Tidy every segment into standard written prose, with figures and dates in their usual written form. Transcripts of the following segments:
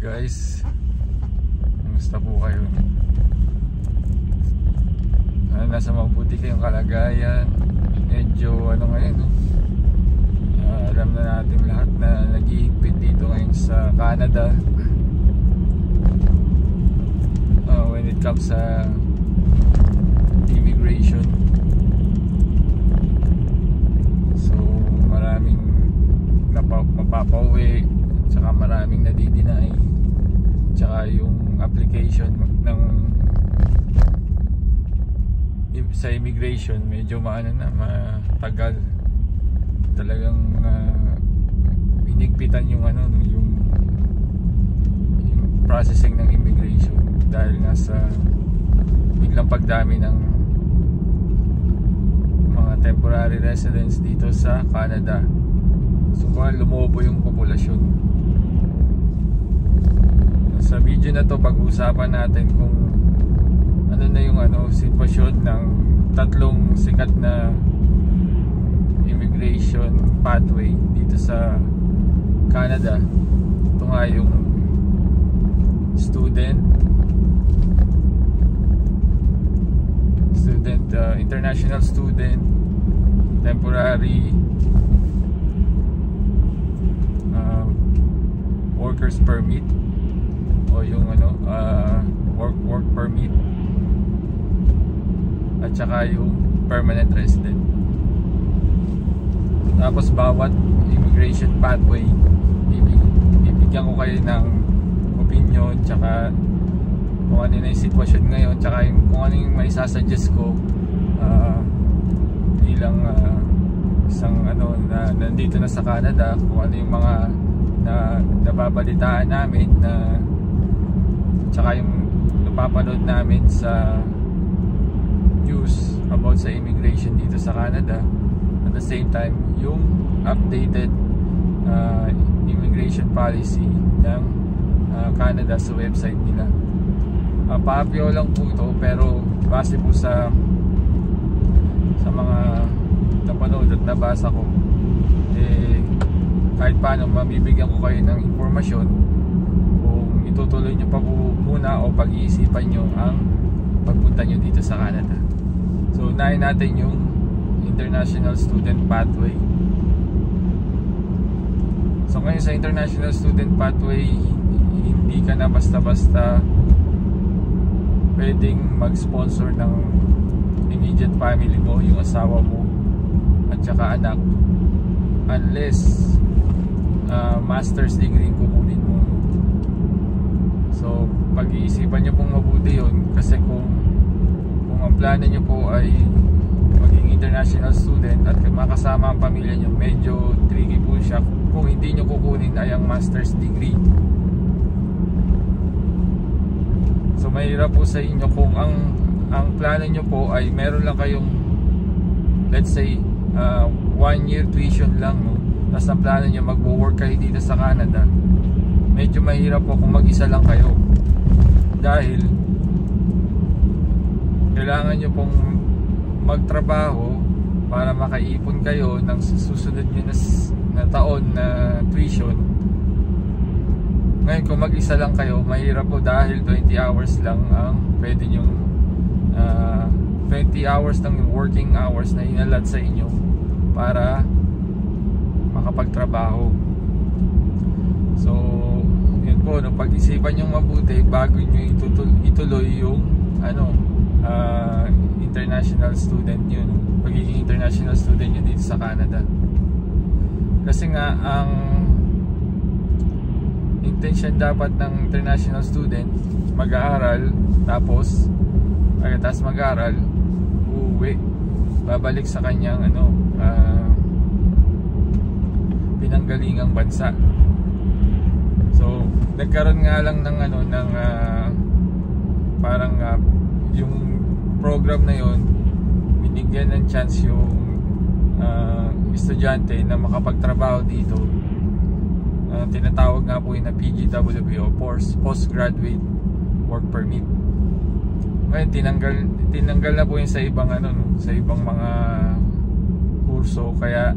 guys, kumusta po kayo? Nasa mabuti kayong kalagayan. Medyo ano ngayon, no? Alam na natin lahat na nag-iigpit dito ngayon sa Canada when it comes sa immigration. So maraming mapapauwi, tsaka maraming nadidinay, tsaka yung application ng sa immigration medyo matagal talagang. Inigpitan yung yung processing ng immigration dahil nga sa biglang pagdami ng mga temporary residents dito sa Canada. So lumobo yung populasyon. Sa video na to pag-uusapan natin kung ano na yung sitwasyon ng tatlong sikat na immigration pathway dito sa Canada. Ito nga yung international student, temporary workers permit o yung work permit, at saka yung permanent resident. Tapos bawat immigration pathway bibigyan ko kayo ng opinion, tsaka kung ano na yung sitwasyon ngayon, tsaka kung ano yung may sasuggest ko bilang isang na nandito na sa Canada, kung ano yung mga nababalitaan namin tsaka yung napapanood namin sa news about sa immigration dito sa Canada. At the same time, yung updated immigration policy ng Canada sa website nila. Paapyo lang po ito, pero base po sa mga napanood at nabasa ko, kahit paano mabibigyan ko kayo ng informasyon kung itutuloy nyo pa po muna o pag-iisipan nyo ang pagpunta nyo dito sa Canada. So unahin natin yung international student pathway. So ngayon sa international student pathway, hindi ka na basta-basta pwedeng mag-sponsor ng immediate family mo, yung asawa mo at saka anak, unless master's degree kukunin mo. So pag-iisipan nyo pong mabuti yun, kasi kung ang plano nyo po ay maging international student at makasama ang pamilya nyo, medyo tricky po siya kung hindi nyo kukunin ay ang master's degree. So mahirap po sa inyo kung ang plano nyo po ay meron lang kayong, let's say 1 year tuition lang, no? Tapos ang plano nyo magwo-work kayo dito sa Canada. Medyo mahirap po kung mag-isa lang kayo, dahil kailangan nyo pong magtrabaho para makaipon kayo ng susunod nyo na taon na tuition. Ngayon kung mag-isa lang kayo, mahirap po, dahil 20 hours lang ang pwede nyong 20 hours ng working hours na inalat sa inyo para makapagtrabaho. So yun po, pag-isipan nyo mabuti bago nyo ituloy yung international student yun, pagiging international student yun dito sa Canada. Kasi nga ang intention dapat ng international student, mag-aaral, tapos mag-aaral, uuwi, babalik sa kanyang pinanggalingang bansa. So nagkaroon nga lang ng parang yung program na yon, binigyan ng chance yung estudyante na makapagtrabaho dito. Tinatawag nga po yung na PGWP o Postgraduate Work Permit. Ngayon tinanggal na po yung sa ibang sa ibang mga kurso, kaya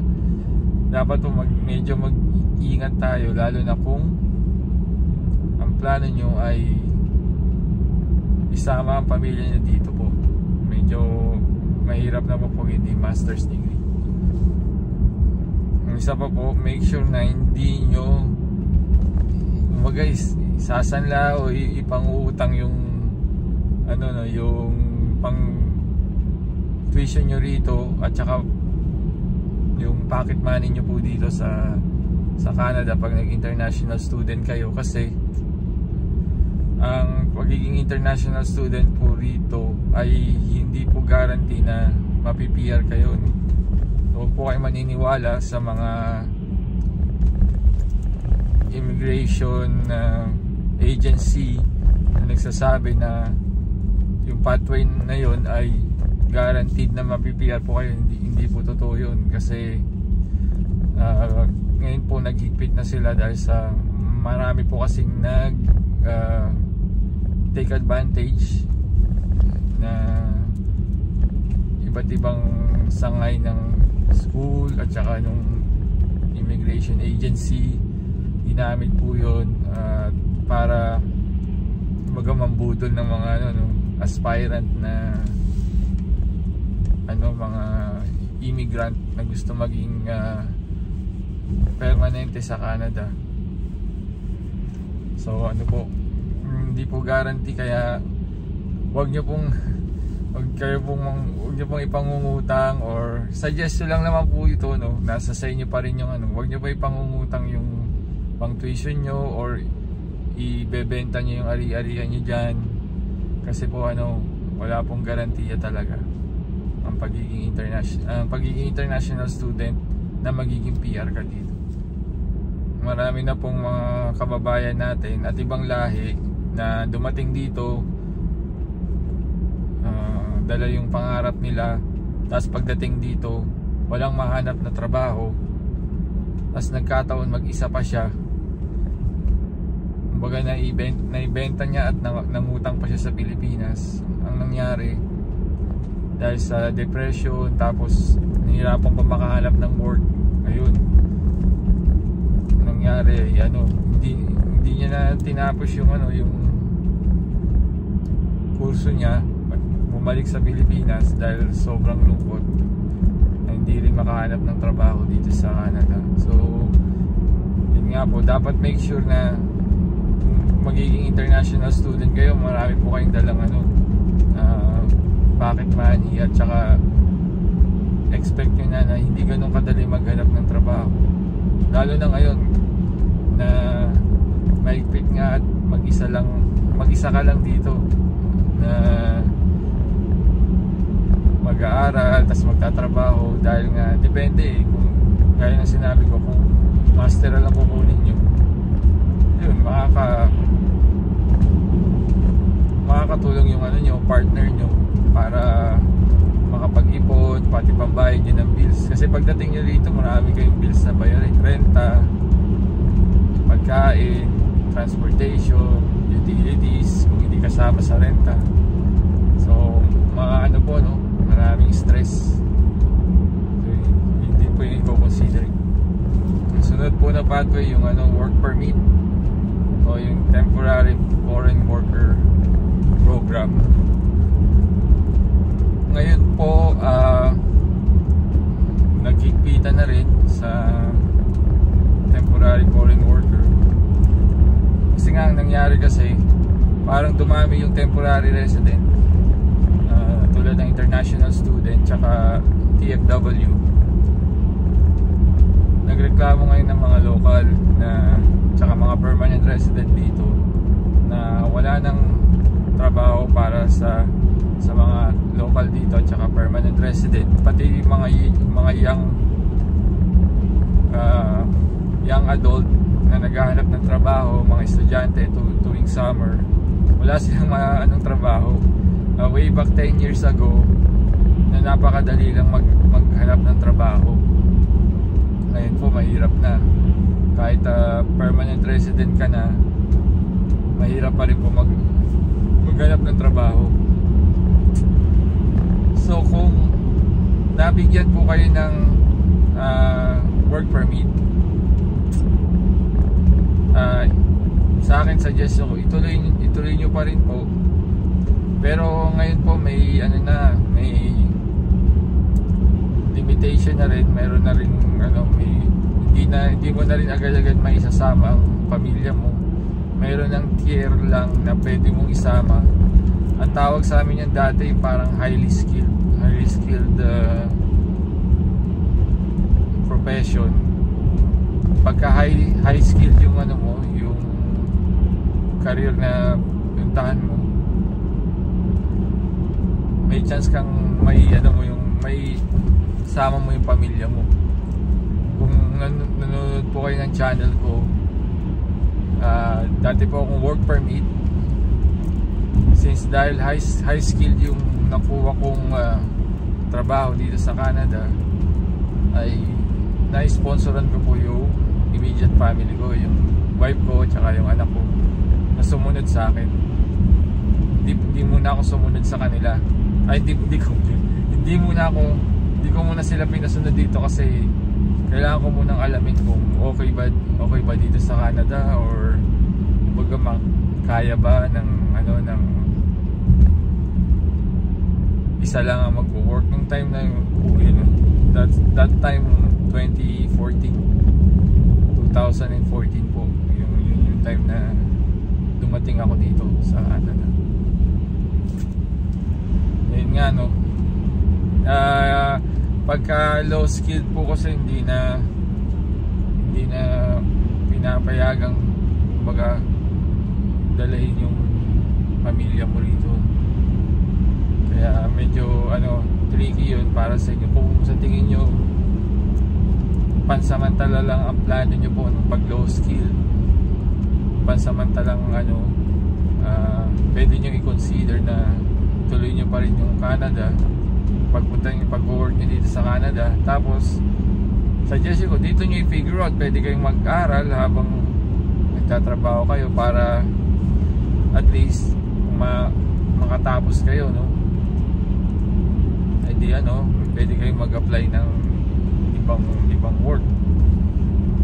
dapat po medyo mag-ingat tayo, lalo na kung ang plano nyo ay isama ang pamilya nyo dito po. Medyo mahirap na po hindi master's degree. Ang isa pa po, make sure na hindi nyo guys sasanla o ipangutang yung yung pang tuition nyo rito at saka yung pocket money nyo po dito sa Canada pag nag-international student kayo, kasi ang pagiging international student po rito ay hindi po guarantee na mapi-PR kayo. Huwag po kayo maniniwala sa mga immigration agency na nagsasabi na yung pathway na yun ay guaranteed na mapi-PR po kayo. Hindi po totoo yun, kasi ngayon po naghigpit na sila dahil sa marami po kasing take advantage na iba't ibang sangay ng school at saka nung immigration agency. Ginamit po yun para magamambudol ng mga aspirant na mga immigrant na gusto maging permanente sa Canada. So hindi po guarantee, kaya wag niyo pong ipangungutang, or suggestion lang naman po ito, nasa sa inyo pa rin yung wag niyo pa ipangungutang yung pang tuition nyo or ibebenta nyo yung ari-arian nyo dyan, kasi po wala pong garantiya talaga ang pagiging international student na magiging PR ka dito. Marami na pong mga kababayan natin at ibang lahi na dumating dito, dala yung pangarap nila, tapos pagdating dito walang mahanap na trabaho, tapos nagkataon mag-isa pa siya. Kumbaga naibenta niya at nangutang pa siya sa Pilipinas. Ang nangyari, dahil sa depression, tapos nahirapan pa makahanap ng work, ayun, nangyari hindi niya na tinapos yung kurso niya, bumalik sa Pilipinas dahil sobrang lungkot na hindi rin makahanap ng trabaho dito sa Canada. So yun nga po, dapat make sure na magiging international student kayo, marami po kayong dalang pocket money, at saka expect nyo na hindi ganun kadali maghanap ng trabaho, lalo na ngayon na mahigpit nga at mag-isa ka lang dito na mag-aaral tapos magtatrabaho, dahil nga depende kung gaya ng sinabi ko, kung master lang kukunin nyo, yun, makakatulong yung yung partner nyo para makapag-ipon, pati pambayad nyo ng bills. Kasi pagdating nyo dito, marami kayong bills na bayarin: renta, pagkain, transportation, utilities kung hindi kasama sa renta. So maraming stress. So hindi po yung i-consider. Sunod po na pathway yung work permit o yung temporary foreign worker program. Ngayon po nagkikita na rin sa temporary foreign worker, kasi nga ang nangyari, kasi parang dumami yung temporary resident, tulad ng international student tsaka TFW. Nagreklamo ngayon ng mga local na tsaka mga permanent resident dito na wala nang trabaho para sa mga local dito at saka permanent resident, pati mga young adult na naghahanap ng trabaho, mga estudyante tuwing summer, wala silang trabaho. Way back 10 years ago na napakadali lang maghanap ng trabaho. Ngayon po mahirap na, kahit permanent resident ka na, mahirap pa rin po maghanap ng trabaho. So kung nabigyan po kayo ng work permit, sa akin suggestion ko, ituloy nyo pa rin po. Pero ngayon po may may limitation na rin, meron na rin hindi mo na rin agad-agad may isasama ang pamilya mo. Meron ng tier lang na pwede mong isama. Ang tawag sa amin yan dati parang highly skilled profession. Pagka high skilled yung yung career na puntahan mo, may chance kang may sama mo yung pamilya mo. Kung nanonood po kayo ng channel ko, dati po akong work permit. Since dahil high skilled yung nakuha kong trabaho dito sa Canada, ay na-sponsoran ko po yung immediate family ko, yung wife ko tsaka yung anak ko, na sumunod sa akin. Hindi muna ako sumunod sa kanila. Ay hindi ko muna sila pinasunod dito kasi kailangan ko munang alamin kung okay ba dito sa Canada, or kaya ba ng isa lang ang mag-work nung time na that time 2014 po yung time na dumating ako dito sa Canada. Yun nga pagka low skilled po kasi hindi na pinapayagang dalahin yung pamilya mo rito. Kaya medyo tricky yun para sa inyo. Kung sa tingin nyo pansamantala lang ang plano nyo po ng pag low skill, pansamantalang pwede nyo i-consider na tuloy nyo pa rin yung Canada, pag-work nyo dito sa Canada. Tapos suggestion ko, dito nyo i-figure out, pwede kayong mag-aral habang nagtatrabaho kayo para at least makatapos kayo, pwede kayong mag-apply ng ibang work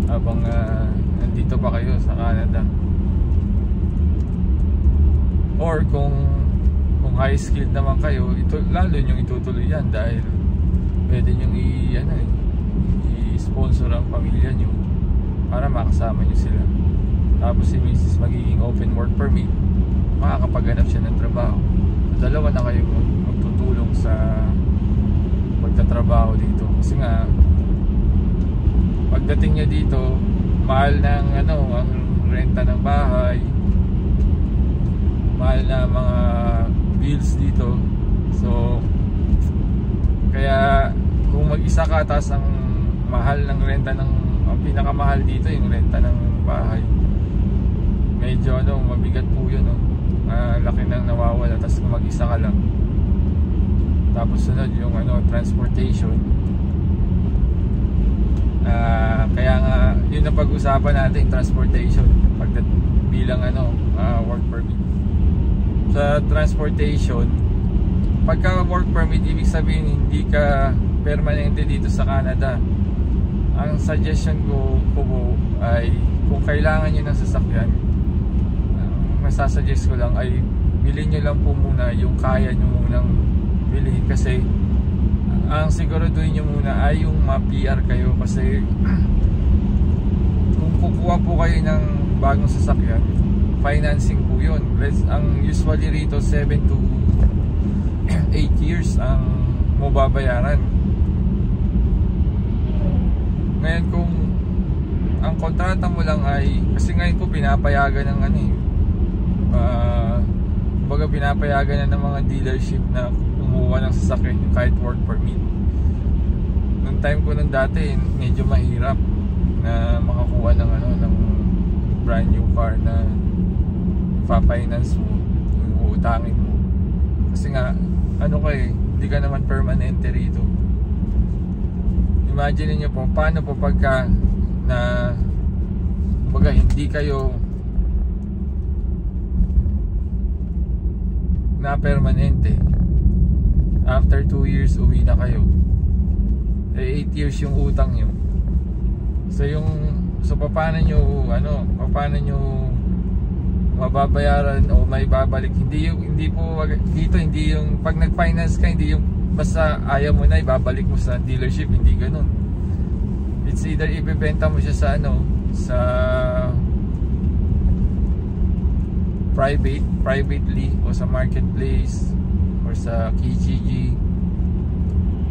habang nandito pa kayo sa Canada. Or kung high skilled naman kayo, lalo nyong itutuloy yan dahil pwede nyong i-sponsor ang pamilya nyo para makasama nyo sila. Tapos si Mrs. magiging open work permit, makakapaghanap siya ng trabaho. Dalawa na kayo magtutulong sa pagtatrabaho dito. Kasi nga pagdating nyo dito, mahal ng ang renta ng bahay, mahal na mga bills dito. So kaya kung mag-isa ka, tas ang mahal ng renta ang pinakamahal dito yung renta ng bahay, medyo mabigat po yun, laki nang nawawala. Tas kung mag-isa ka lang, tapos sunod yung transportation. Kaya nga yun ang pag-usapan natin, transportation bilang work permit. Sa transportation, pagka work permit, ibig sabihin hindi ka permanente dito sa Canada. Ang suggestion ko po ay, kung kailangan nyo ng sasakyan, masasuggest ko lang ay bilhin nyo lang po muna yung kaya nyo munang bilhin. Kasi ang siguraduhin nyo muna ay yung ma-PR kayo. Kasi kung kukuha po kayo ng bagong sasakyan, financing po yun. Ang usually rito 7 to 8 years ang mababayaran. Ngayon kung ang kontrata mo lang ay, kasi ngayon po pinapayagan ng pinapayagan na ng mga dealership na kumuha ng sasakyan kahit work permit. Nung time ko nung dati, medyo mahirap na makakuha ng ng brand new car na pa-finance mo, uutangin mo. Kasi nga hindi ka naman permanente rito. Imagine niyo po, paano po pagka hindi kayo na permanente, after 2 years uwi na kayo, 8 years yung utang nyo. So paano nyo mababayaran o may babalik. Hindi po dito, hindi yung pag nag-finance ka, hindi yung basta ayaw mo na ibabalik mo sa dealership, hindi ganun. It's either ibebenta mo siya sa sa privately o sa marketplace or sa Kijiji,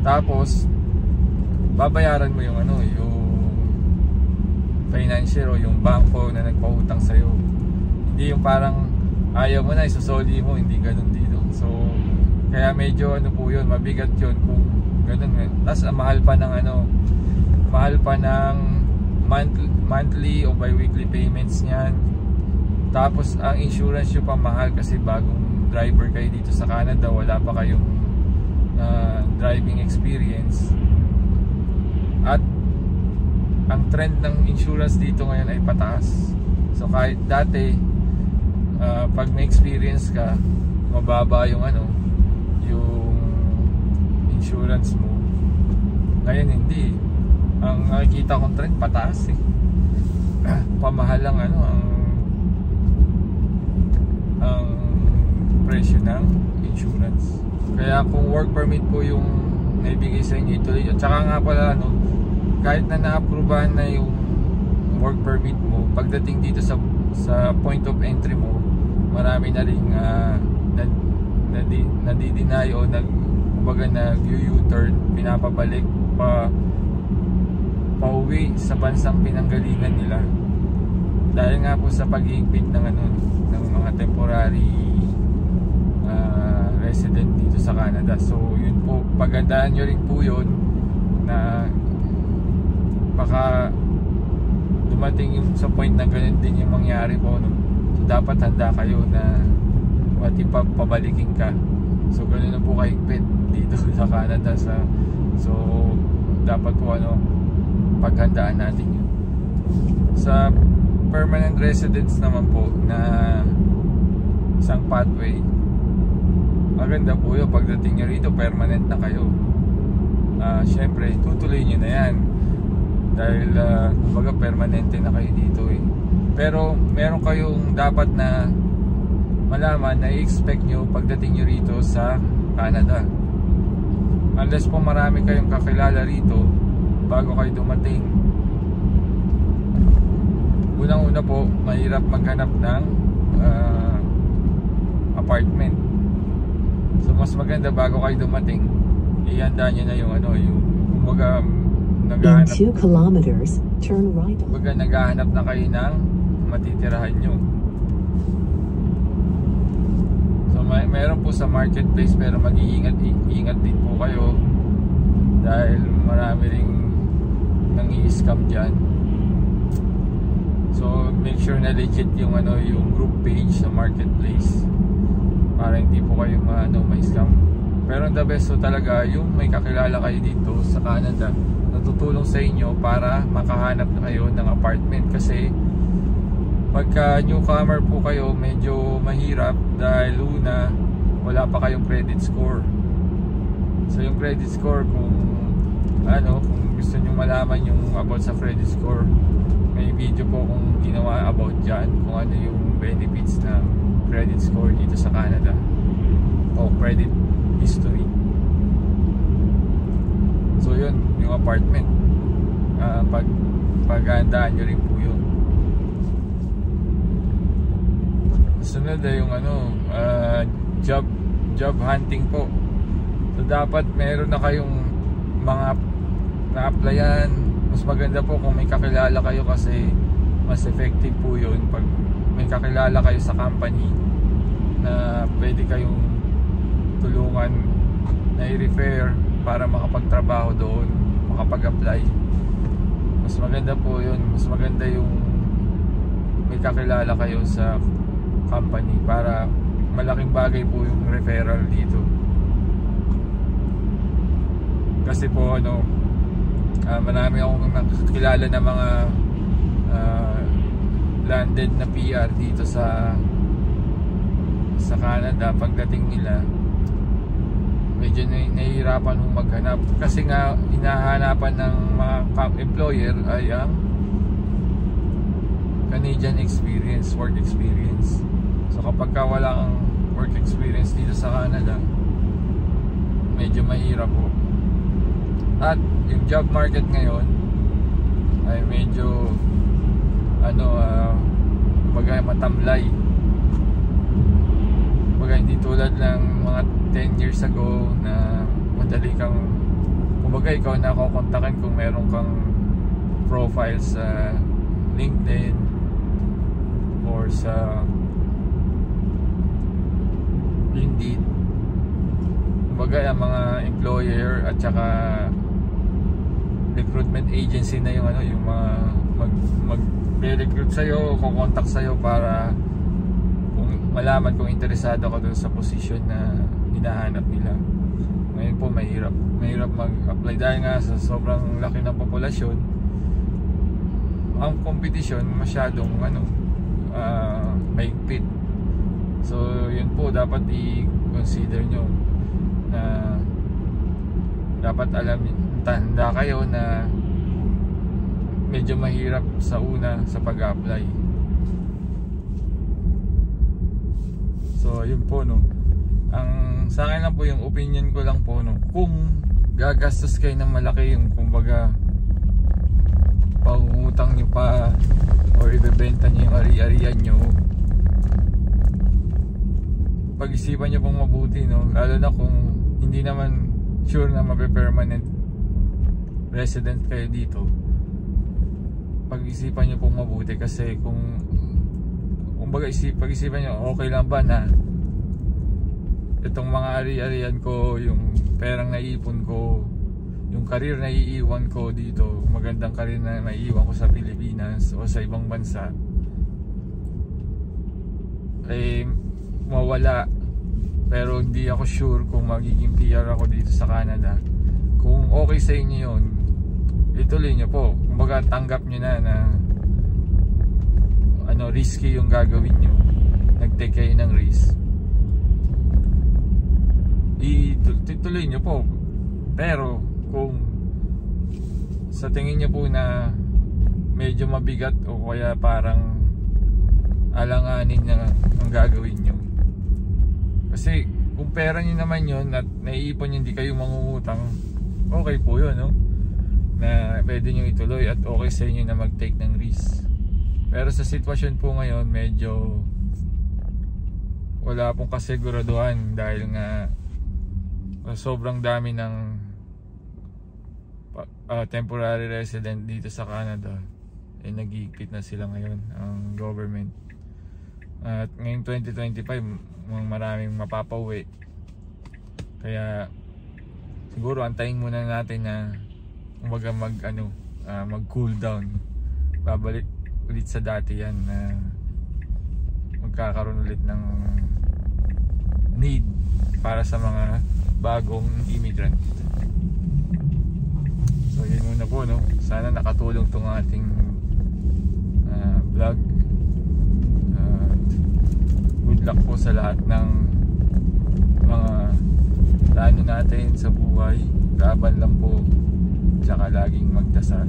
tapos babayaran mo yung yung financier o yung bangko na nagpautang sa'yo. Hindi yung parang ayaw mo na isusoli mo, hindi ganun dito. So kaya medyo po yun, mabigat yun kung ganun. Tapos mahal pa ng monthly o bi-weekly payments niyan. Tapos ang insurance nyo pa mahal kasi bagong driver kayo dito sa Canada, wala pa kayong driving experience. At ang trend ng insurance dito ngayon ay pataas. So kahit dati pag may experience ka, mababa yung yung insurance mo, ngayon hindi. Ang nakikita kong trend pataas pamahal lang ang presyo ng insurance. Kaya kung work permit po yung naibigay sa inyo, ituloy yun. Tsaka nga pala kahit na na-approvehan na yung work permit mo, pagdating dito sa point of entry mo, marami na ring nadi-deny o nag-U-turn, pinapabalik pauwi sa bansang pinanggalingan nila dahil nga po sa pag-iigpit ng mga temporary resident dito sa Canada. So yun po, pagandaan nyo rin po yun na baka dumating yung sa point na ganun din yung mangyari po, so dapat handa kayo na pabalikin ka. So ganun na po kahigpit dito sa Canada. So dapat po paghandaan natin yun. Sa permanent residence naman po na isang pathway, maganda po yun. Pagdating nyo rito, permanent na kayo. Syempre tutuloy nyo na yan dahil kumbaga permanente na kayo dito Pero meron kayong dapat na malaman na i-expect nyo pagdating nyo rito sa Canada. Unless po marami kayong kakilala rito bago kayo dumating, unang-una po mahirap maghanap ng apartment. So mas maganda bago kayo dumating, ihanda nyo na yung kumbaga naghahanap, in 2 kilometers turn right. Kumbaga naghahanap na kayo ng matitirahan nyo. So meron po sa marketplace, pero mag-iingat din po kayo dahil marami ring nang-i-scam dyan. So make sure na legit yung yung group page sa marketplace para hindi po kayo ma-scam. Pero the best talaga yung may kakilala kayo dito sa Canada na tutulong sa inyo para makahanap na kayo ng apartment. Kasi pagka newcomer po kayo, medyo mahirap dahil wala pa kayong credit score. So yung credit score, kung gusto nyo malaman yung about sa credit score, may video po kung ginawa about dyan, kung ano yung benefits ng credit score dito sa Canada o credit history. So yun, yung apartment, paghandaan nyo rin po yun. Sunod ay yung job hunting po. So dapat meron na kayong mga na-applyan. Mas maganda po kung may kakilala kayo kasi mas effective po yun pag may kakilala kayo sa company na pwede kayong tulungan na i-refer para makapagtrabaho doon, makapag-apply. Mas maganda po yun. Mas maganda yung may kakilala kayo sa company para malaking bagay po yung referral dito. Kasi po marami akong nakakilala na mga landed na PR dito sa Canada. Pagdating nila, medyo nahihirapan kung maghanap kasi nga hinahanapan ng mga employer ay ang Canadian experience, work experience. So kapag ka wala kang work experience dito sa Canada, medyo mahirap po. At yung job market ngayon ay medyo matamlay. Hindi tulad ng mga 10 years ago na madali kang, kumbaga ikaw na kukontakin kung meron kang profile sa LinkedIn or sa Indeed. Kumbaga ang mga employer at saka recruitment agency na yung yung mga mag-recruit sa'yo, kukontak sa'yo para malaman kung interesado ka dun sa posisyon na hinahanap nila. Ngayon po mahirap mag-apply dahil nga sa sobrang laki ng populasyon. Ang competition masyadong mahigpit. So yun po dapat i-consider nyo na dapat handa kayo na medyo mahirap sa una sa pag-apply. So yun po ang sa akin lang po, yung opinion ko lang po kung gagastos kayo ng malaki, yung kumbaga pangungutang nyo pa or ibebenta nyo yung ari-arian nyo, pag-isipan nyo pong mabuti lalo na kung hindi naman sure na mape-permanent resident kayo dito. Pag-isipan nyo pong mabuti kasi pag-isipan nyo, okay lang ba na itong mga ari-arian ko, yung perang naiipon ko, yung career na iiwan ko dito, magandang career na naiiwan ko sa Pilipinas o sa ibang bansa, mawala. Pero hindi ako sure kung magiging PR ako dito sa Canada. Kung okay sa inyo yun, ituloy nyo po. Kumbaga tanggap nyo na risky yung gagawin nyo, nag-take kayo ng risk, ituloy nyo po. Pero kung sa tingin nyo po na medyo mabigat o kaya parang alanganin na ang gagawin nyo, kasi kung pera nyo naman yun at naiipon nyo, hindi kayo mangungutang, okay po yun na pwede nyo ituloy at okay sa inyo na mag-take ng risk. Pero sa sitwasyon po ngayon, medyo wala pong kasiguraduhan dahil nga sobrang dami ng temporary resident dito sa Canada. Nag-iigpit na sila ngayon ang government. At ngayong 2025 maraming mapapauwi, kaya siguro antayin muna natin na kumbaga mag cool down, babalik ulit sa dati yan na magkakaroon ulit ng need para sa mga bagong immigrant. So yun muna po sana nakatulong tong ating vlog. Good luck po sa lahat ng mga plano natin sa buhay. Laban lang po, tsaka laging magdasal.